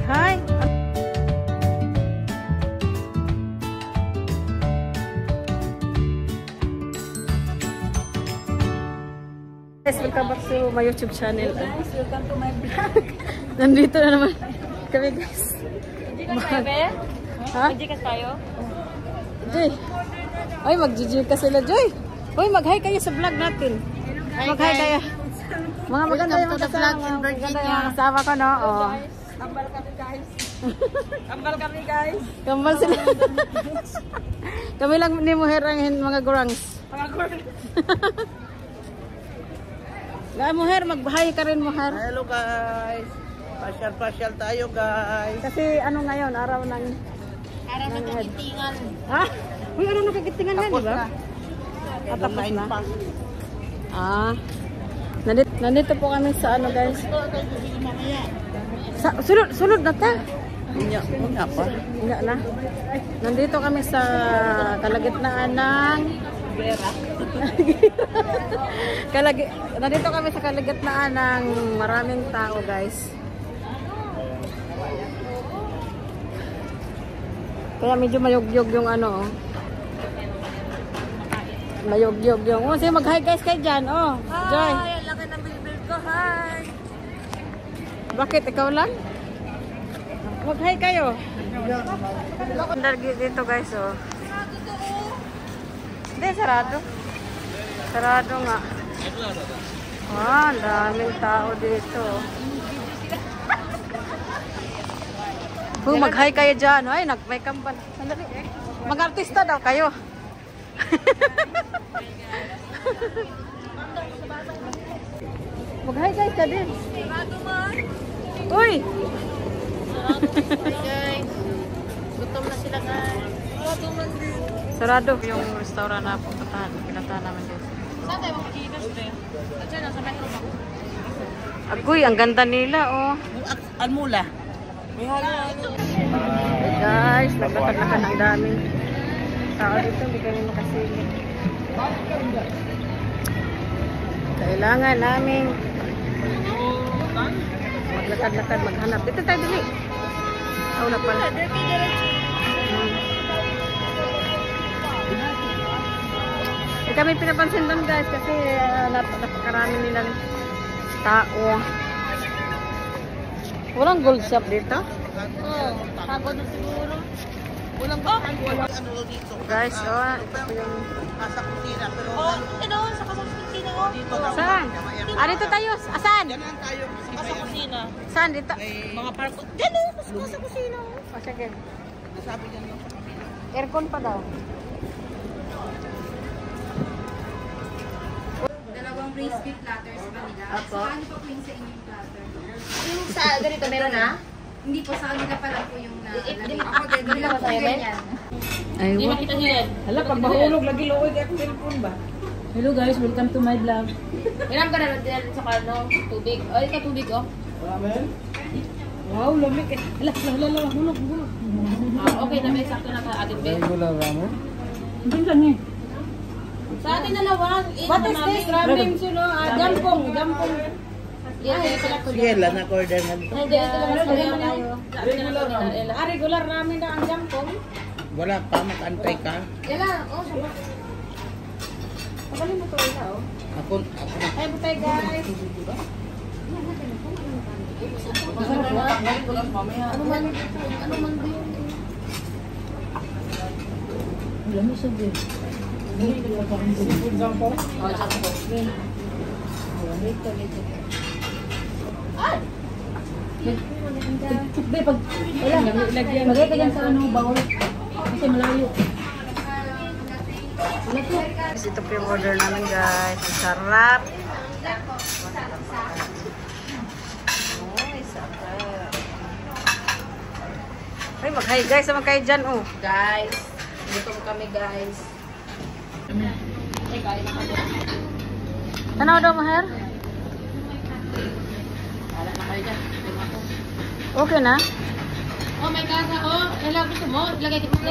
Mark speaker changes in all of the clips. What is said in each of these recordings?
Speaker 1: Hi! Guys, welcome back to my YouTube channel.
Speaker 2: Guys, welcome to my vlog.
Speaker 1: Nandito na naman kami, guys.
Speaker 2: Mag-jikas tayo, be?
Speaker 1: Ha?
Speaker 2: Mag-jikas tayo?
Speaker 1: Joy! Ay, mag-jikas sila, Joy! Uy, mag-hi kayo sa vlog natin. Mag-hi kayo. Mga maganda yung kasama. Maganda yung kasama ko, no? Oh.
Speaker 2: Kambal kami, guys. Kambal kami, guys.
Speaker 1: Kambal sila. Kami lang ni Muher ang mga gurangs.
Speaker 2: Mga gurang.
Speaker 1: Muher, mag-hi ka rin, Muher.
Speaker 3: Hello guys! Pasyal-pasyal tayo guys!
Speaker 1: Kasi ano ngayon, araw ng...
Speaker 2: Araw ng kagitingan.
Speaker 1: Ha? Uy, araw ng kagitingan nga, di ba?
Speaker 3: At tapos na.
Speaker 1: Ah. Nandito po kami sa ano, guys. Sunod na ta?
Speaker 3: Nga pa.
Speaker 1: Nga na. Nandito kami sa kalagitnaan ng... Nandito kami sa kalagitnaan ng maraming tao, guys. Kaya medyo mayog-yog yung ano, oh. Mayog-yog yung. Oh, sige, mag-hi guys kay Jan, oh. Joy.
Speaker 2: Hi, ang laki ng bilbil ko. Hi.
Speaker 1: Bakit ikaw lang? Mag-hi kayo. Dito, guys, oh. Hindi, sarado. Sarado nga. Ah, ang daming tao dito. Mag-hi kayo dyan. Ay, may kampan. Mag-artista daw kayo. Mag-hi guys ka din. Uy!
Speaker 2: Guys. Gutom na sila, guys.
Speaker 1: Sarado yung restaurant na pinatahan namin guys.
Speaker 2: Saan tayo mag-jikas, be? Diyan, nasa metro ba?
Speaker 1: Agoy, ang ganda nila, oh.
Speaker 3: Almula.
Speaker 1: Hey guys, naglakad-lakad ng daming tao dito, hindi kami makasilip. Kailangan namin maglakad-lakad, maghanap. Dito tayo dili. Na pala. Kami pinapansin doon guys kasi napakarami nilang tao. Walang gold shop dito?
Speaker 2: Oo. Tago na siguro. Walang bakal.
Speaker 3: Ano dito?
Speaker 1: Guys, oh, ito po yung...
Speaker 3: Nasa kusina. Pero
Speaker 2: Oh, ito, sa kasaskusina ko.
Speaker 3: dito lang.
Speaker 1: Saan? Ah, dito tayo. Asan?
Speaker 3: Diyan lang tayo.
Speaker 2: Sa kusina.
Speaker 1: Saan? Dito?
Speaker 2: Mga parko. Diyan, sa kusina.
Speaker 1: O, sige.
Speaker 3: Nasabi dyan lang.
Speaker 1: Aircon pa daw.
Speaker 4: Dalawang crispy platters ba nila?
Speaker 1: Apo.
Speaker 4: Sa ano pa po yung sa inyong platter? Yung sa ganito meron na? Hindi po, sa kanila pa lang po yung nalagay. Ako din, ganito po ganyan.
Speaker 1: Ay,
Speaker 2: Hindi makita niyo yan.
Speaker 1: hala, pag mahulog, lagi luoy ang cellphone ba? Hello guys, welcome to my vlog.
Speaker 2: Ilan ka na din sa kano? Tubig. Ay, ka tubig, oh.
Speaker 1: Wow, lamig eh. Hala, hulog.
Speaker 2: Okay na, may sakto na ka atin, be.
Speaker 1: Hindi lang eh.
Speaker 2: Sa atin dalawa.
Speaker 1: What is this? Ramen sulo, jampong.
Speaker 3: Sige, lang na-order na dito.
Speaker 2: Hindi, ito lang sa tayo.
Speaker 1: Regular ramen na ang jampong.
Speaker 3: Wala pa, mag-antay ka.
Speaker 2: Kailan? Oh, siya.
Speaker 1: Magaling mo to ina, oh.
Speaker 3: Ako na.
Speaker 1: Ay, butay guys.
Speaker 2: Ano man din?
Speaker 1: Alam mo sabi. Seafood jampong?
Speaker 2: Oh, sakto.
Speaker 1: Ay! Be, pag wala, lagyan. Magay ka dyan sa ano, bawal. Kasi malayo. Ito po yung order namin guys. Ang sarap. Ay, mag-hi guys. Naman kayo dyan, oh.
Speaker 2: Guys, gutom kami, guys. Hey, guys.
Speaker 1: Tanaw daw, Maher?
Speaker 2: Wala na kayo dyan.
Speaker 1: Okay na?
Speaker 2: Oh, may kasa, oh. Ilang gusto mo? Ilagay kita.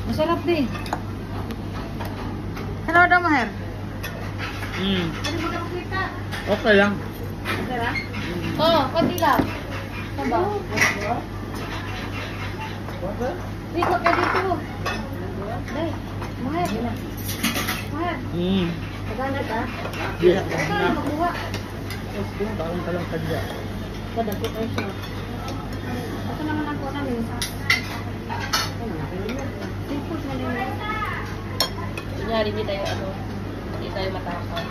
Speaker 1: Masarap din. Tanaw daw, Maher?
Speaker 3: Okay lang.
Speaker 1: Masarap?
Speaker 4: Oh, konti lang. Saba. Dito ka dito. Dai, mahal. Mahal. Maganda ka?
Speaker 3: Bila ka
Speaker 4: Ito
Speaker 3: na.
Speaker 4: na makuha.
Speaker 3: Tapos kung taong ka lang kadya.
Speaker 4: Kadagko kayo siya. Ito naman ako namin. Simple na lang. Kunyari, hindi tayo hindi tayo matakaw.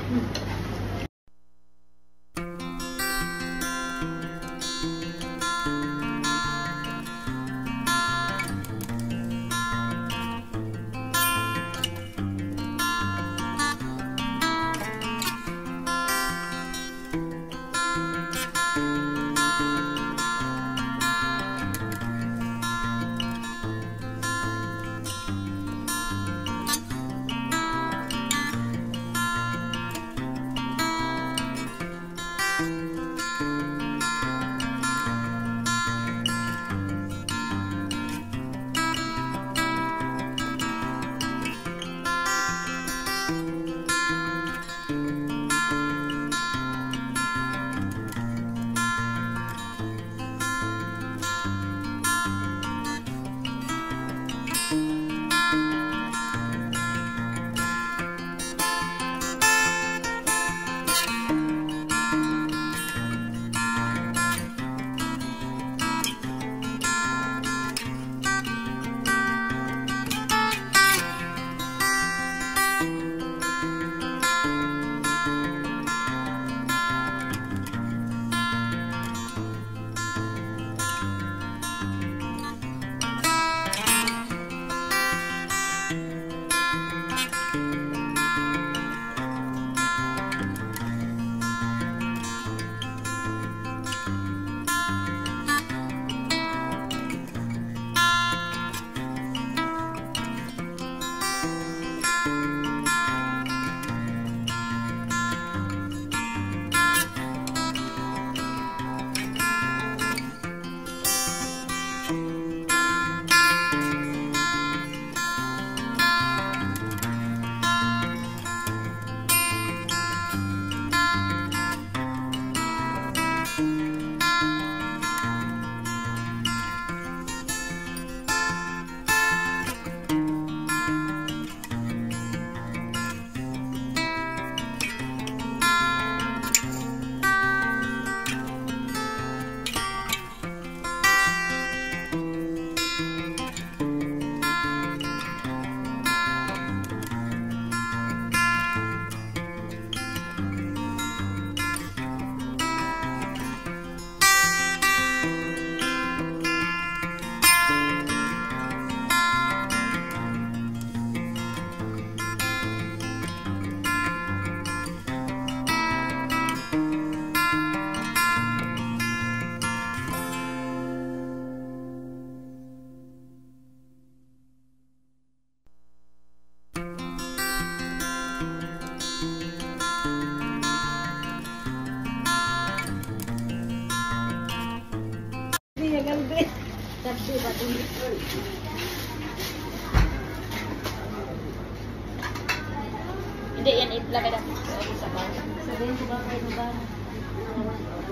Speaker 4: Hindi, yan ilagay natin sa bar. Sabihin ko ba kayo na ba?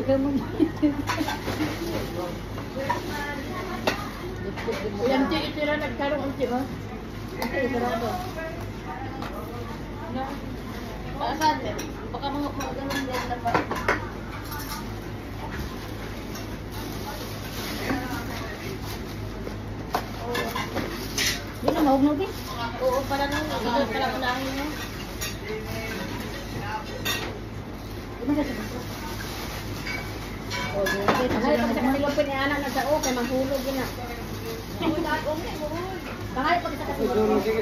Speaker 4: Ikaw mo. Yan, ito na nagkaroon ang tiyo. Ito, sarado. Paasan, baka mga ganun din na pa. Hindi na mahugnog eh. Oo, para nang ito pala unahin mo. Ay, pag sa kanilopin ni anak na sa o, kay mahulog yun na. Bakit pag sa kanilopin?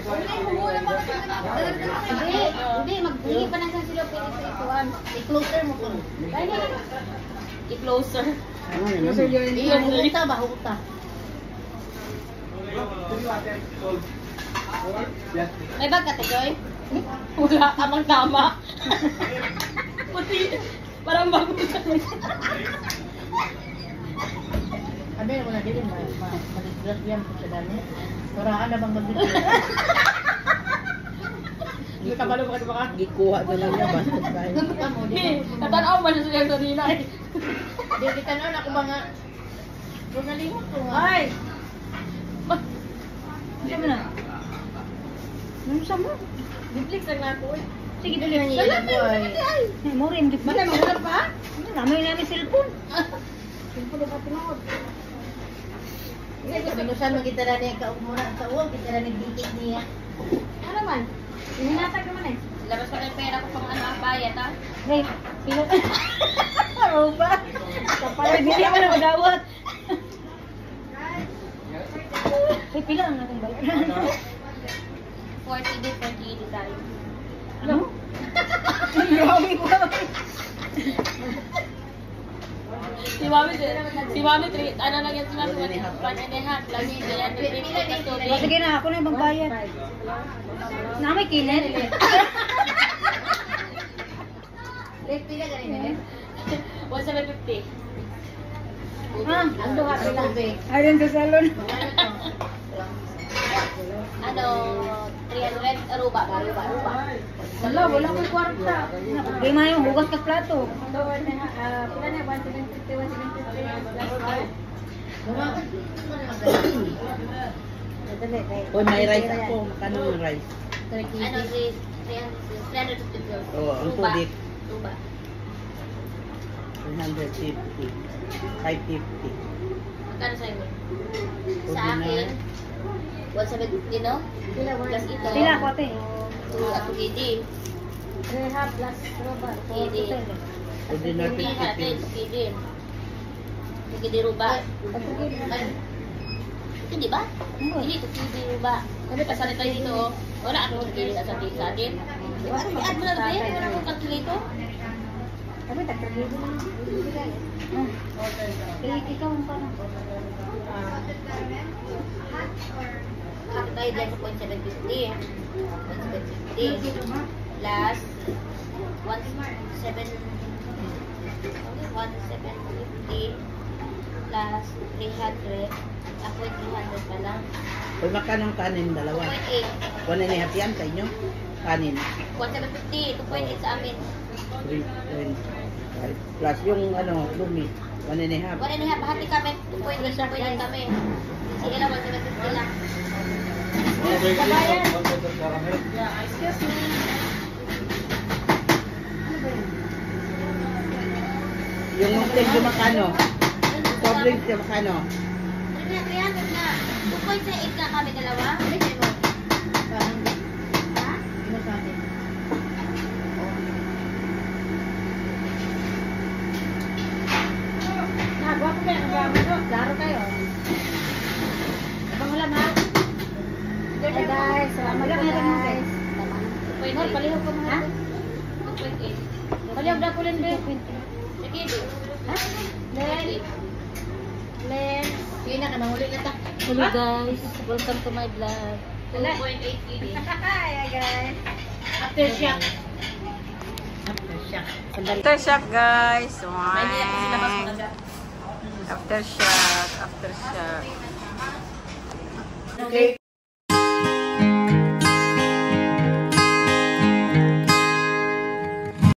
Speaker 4: Hindi, maghingi pa na sa silopin ituan. I-closer mo ko. I-closer. I-huta ba? Huta. May bag ka, Joy? Wala ka mang tama. Puti, parang bago sa ano yung mga din, mag-disgress yan po sa dami. Turaan na bang mag-disgress? Hindi ka ba lumaki ba ka?
Speaker 3: Gikuha na lang niya, basta tayo.
Speaker 4: Natanaw ba siya sa kanina eh?
Speaker 2: Hindi kita noon ako mga... Kung nalimot ko nga.
Speaker 1: Ay! Ano mo na? Ano sa mo?
Speaker 2: Netflix lang na ako eh.
Speaker 1: Sige, dali na
Speaker 2: Wala na yun.
Speaker 1: Ay, mo rin.
Speaker 2: Mata, maghanap pa?
Speaker 1: Namoy namin cellphone.
Speaker 2: Hindi, kabinusan mo kita na niya kaumura sa uwang, kita na nagdikit niya.
Speaker 1: Ano man? Hinatag naman eh.
Speaker 4: Labas ko ng pera ko pang ano ang bayad, ha?
Speaker 1: Hey, pila. Ano ba? Kapalay, hindi mo na magawat. Hey, pila ang natin bayad.
Speaker 4: 40 din, 40 tayo.
Speaker 1: Ano? Grabe ko.
Speaker 4: Si Mami, ano lang yan si Mami, 1.5 plus 350 plus
Speaker 1: Sige na, ako na ibang bayad. Na may kinet.
Speaker 2: Late pila ka rin eh.
Speaker 4: 1,750.
Speaker 1: Ah,
Speaker 2: Ang duha ka lang, be.
Speaker 1: ayun sa salon.
Speaker 4: Ano, 300 aruba.
Speaker 1: Wala ko kwarta. Di man yung hugas ka plato. Pila na, 1,750, 1,750.
Speaker 3: Uy, may rice ako. Makano yung rice?
Speaker 4: Ano, 350 plus.
Speaker 3: Oo, ang tubig.
Speaker 4: Ruba.
Speaker 3: 350. 550.
Speaker 4: Magkano sa'yo mo? Sa akin, 1,750, no? Plus ito.
Speaker 1: Pila ko ate.
Speaker 4: At gidi.
Speaker 1: Rehab plus roba.
Speaker 4: Gidi.
Speaker 3: Pwede na
Speaker 4: Hindi natin, gidi. Gidi ruba. Ay, hindi ba? Hindi, ito gidi ruba. Kasali tayo dito, oh. Wala akong gidi sa atin. Add mo na rin, wala akong calculator.
Speaker 1: Kami tagtragido na. Ikaw ang parang.
Speaker 4: Kapit tayo dyan sa 0.750. 1,750. Plus 1,750 plus 300. Ako 300 pa lang.
Speaker 3: Uy, makano ang kanin? Dalawa.
Speaker 4: 2.8.
Speaker 3: 1.5 yan sa inyo? Kanin.
Speaker 4: 1,750. 2.8 sa amin.
Speaker 3: 3.20. Plus yung ano, lumi. 1.5.
Speaker 4: 1.5. Bahati kami. 2.8 kami. Si Ella 1,750 lang.
Speaker 3: Yung mountain yung makano? Sobrang siya makano?
Speaker 4: 300 na. 2.8 na kami dalawa.
Speaker 1: Nagwapo kayo, nagwapo. Klaro kayo. Abang ulam ha. Hey guys, salamat po guys. Nor, palihog ko mga.
Speaker 4: 2.8.
Speaker 1: Palihog na ko rin din.
Speaker 4: Sige, di.
Speaker 1: Ha? Len. Len.
Speaker 2: Sige na, kanahuli na ta.
Speaker 1: Hello guys, welcome to my vlog.
Speaker 4: 2.8 kg.
Speaker 1: Hi guys.
Speaker 2: Aftershock.
Speaker 1: Aftershock guys.
Speaker 4: May hindi na po sila mas mga
Speaker 1: Aftershock, aftershock.
Speaker 2: Okay.